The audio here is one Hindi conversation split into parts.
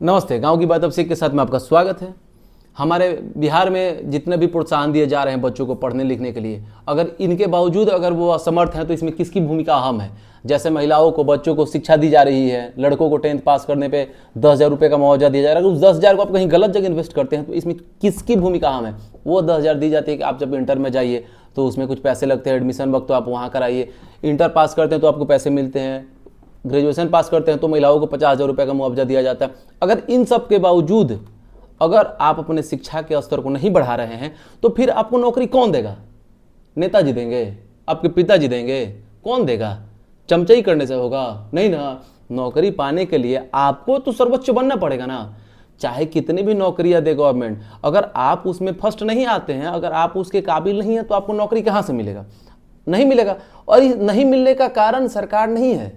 नमस्ते। गांव की बात अब सीख के साथ में आपका स्वागत है। हमारे बिहार में जितने भी प्रोत्साहन दिए जा रहे हैं बच्चों को पढ़ने लिखने के लिए, अगर इनके बावजूद अगर वो असमर्थ हैं तो इसमें किसकी भूमिका अहम है। जैसे महिलाओं को, बच्चों को शिक्षा दी जा रही है, लड़कों को 10th पास करने पे 10,000 रुपये का मुआवजा दिया जा रहा है। अगर उस 10,000 को आप कहीं गलत जगह इन्वेस्ट करते हैं तो इसमें किसकी भूमिका अहम है। वो 10,000 दी जाती है कि आप जब इंटर में जाइए तो उसमें कुछ पैसे लगते हैं, एडमिशन वक्त तो आप वहाँ कराइए, इंटर पास करते हैं तो आपको पैसे मिलते हैं, ग्रेजुएशन पास करते हैं तो महिलाओं को 50,000 रुपये का मुआवजा दिया जाता है। अगर इन सब के बावजूद अगर आप अपने शिक्षा के स्तर को नहीं बढ़ा रहे हैं तो फिर आपको नौकरी कौन देगा? नेताजी देंगे? आपके पिताजी देंगे? कौन देगा? चमचाई करने से होगा? नहीं ना। नौकरी पाने के लिए आपको तो सर्वोच्च बनना पड़ेगा ना। चाहे कितनी भी नौकरियां दे गवर्नमेंट, अगर आप उसमें फर्स्ट नहीं आते हैं, अगर आप उसके काबिल नहीं हैं तो आपको नौकरी कहाँ से मिलेगा? नहीं मिलेगा। और नहीं मिलने का कारण सरकार नहीं है।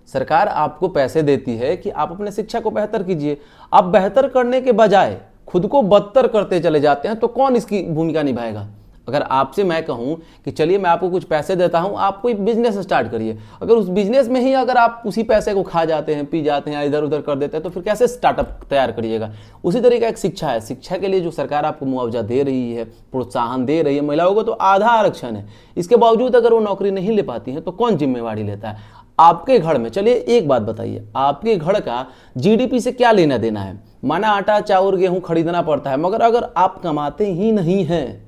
सरकार आपको पैसे देती है कि आप अपने शिक्षा को बेहतर कीजिए। आप बेहतर करने के बजाय खुद को बदतर करते चले जाते हैं तो कौन इसकी भूमिका निभाएगा? अगर आपसे मैं कहूं कि चलिए मैं आपको कुछ पैसे देता हूं, आप कोई बिजनेस स्टार्ट करिए, अगर उस बिजनेस में ही अगर आप उसी पैसे को खा जाते हैं, पी जाते हैं, इधर उधर कर देते हैं तो फिर कैसे स्टार्टअप तैयार करिएगा? उसी तरीके एक शिक्षा है। शिक्षा के लिए जो सरकार आपको मुआवजा दे रही है, प्रोत्साहन दे रही है, महिलाओं को तो आधा आरक्षण है, इसके बावजूद अगर वो नौकरी नहीं ले पाती है तो कौन जिम्मेवारी लेता है? आपके घर में, चलिए एक बात बताइए, आपके घर का जीडीपी से क्या लेना देना है? माना आटा चावल गेहूं खरीदना पड़ता है, मगर अगर आप कमाते ही नहीं हैं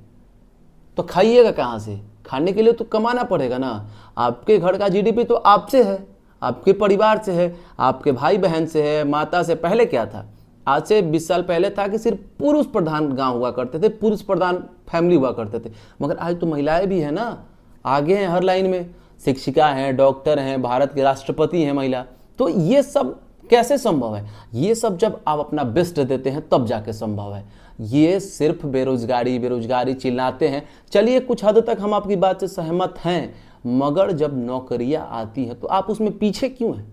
तो खाइएगा कहाँ से? खाने के लिए तो कमाना पड़ेगा ना। आपके घर का जीडीपी तो आपसे है, आपके परिवार से है, आपके भाई बहन से है, माता से। पहले क्या था? आज से 20 साल पहले था कि सिर्फ पुरुष प्रधान गांव हुआ करते थे, पुरुष प्रधान फैमिली हुआ करते थे, मगर आज तो महिलाएं भी है ना, आगे हैं हर लाइन में। शिक्षिका हैं, डॉक्टर हैं, भारत के राष्ट्रपति हैं महिला। तो ये सब कैसे संभव है? ये सब जब आप अपना बेस्ट देते हैं तब जाके संभव है। ये सिर्फ बेरोजगारी बेरोजगारी चिल्लाते हैं। चलिए कुछ हद तक हम आपकी बात से सहमत हैं, मगर जब नौकरियां आती हैं तो आप उसमें पीछे क्यों हैं?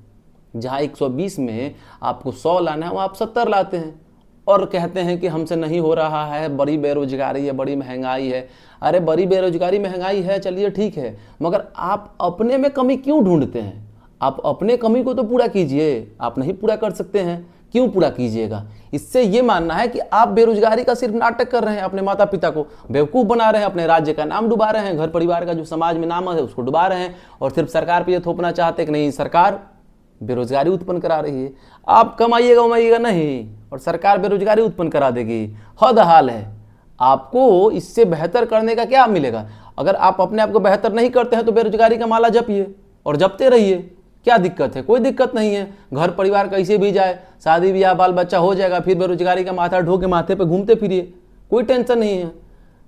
जहां 120 में आपको 100 लाना है वहां आप 70 लाते हैं और कहते हैं कि हमसे नहीं हो रहा है, बड़ी बेरोजगारी है, बड़ी महंगाई है। अरे बड़ी बेरोजगारी महंगाई है, चलिए ठीक है, मगर आप अपने में कमी क्यों ढूंढते हैं? आप अपने कमी को तो पूरा कीजिए। आप नहीं पूरा कर सकते हैं, क्यों पूरा कीजिएगा? इससे ये मानना है कि आप बेरोजगारी का सिर्फ नाटक कर रहे हैं, अपने माता पिता को बेवकूफ़ बना रहे हैं, अपने राज्य का नाम डुबा रहे हैं, घर परिवार का जो समाज में नाम है उसको डुबा रहे हैं, और सिर्फ सरकार पे ये थोपना चाहते हैं कि नहीं सरकार बेरोजगारी उत्पन्न करा रही है। आप कमाइएगा उमाइएगा नहीं और सरकार बेरोजगारी उत्पन्न करा देगी। हद हाल है। आपको इससे बेहतर करने का क्या मिलेगा? अगर आप अपने आप को बेहतर नहीं करते हैं तो बेरोजगारी का माला जपिए और जपते रहिए। क्या दिक्कत है? कोई दिक्कत नहीं है। घर परिवार कैसे भी जाए, शादी ब्याह बाल बच्चा हो जाएगा, फिर बेरोजगारी का माथा ढो के माथे पे घूमते फिरिए, कोई टेंशन नहीं है।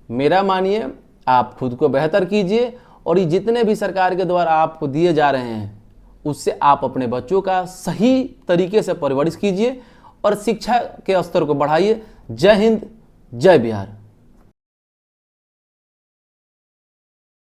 मेरा मानिए, आप खुद को बेहतर कीजिए और ये जितने भी सरकार के द्वारा आपको दिए जा रहे हैं उससे आप अपने बच्चों का सही तरीके से परवरिश कीजिए और शिक्षा के स्तर को बढ़ाइए। जय हिंद, जय बिहार।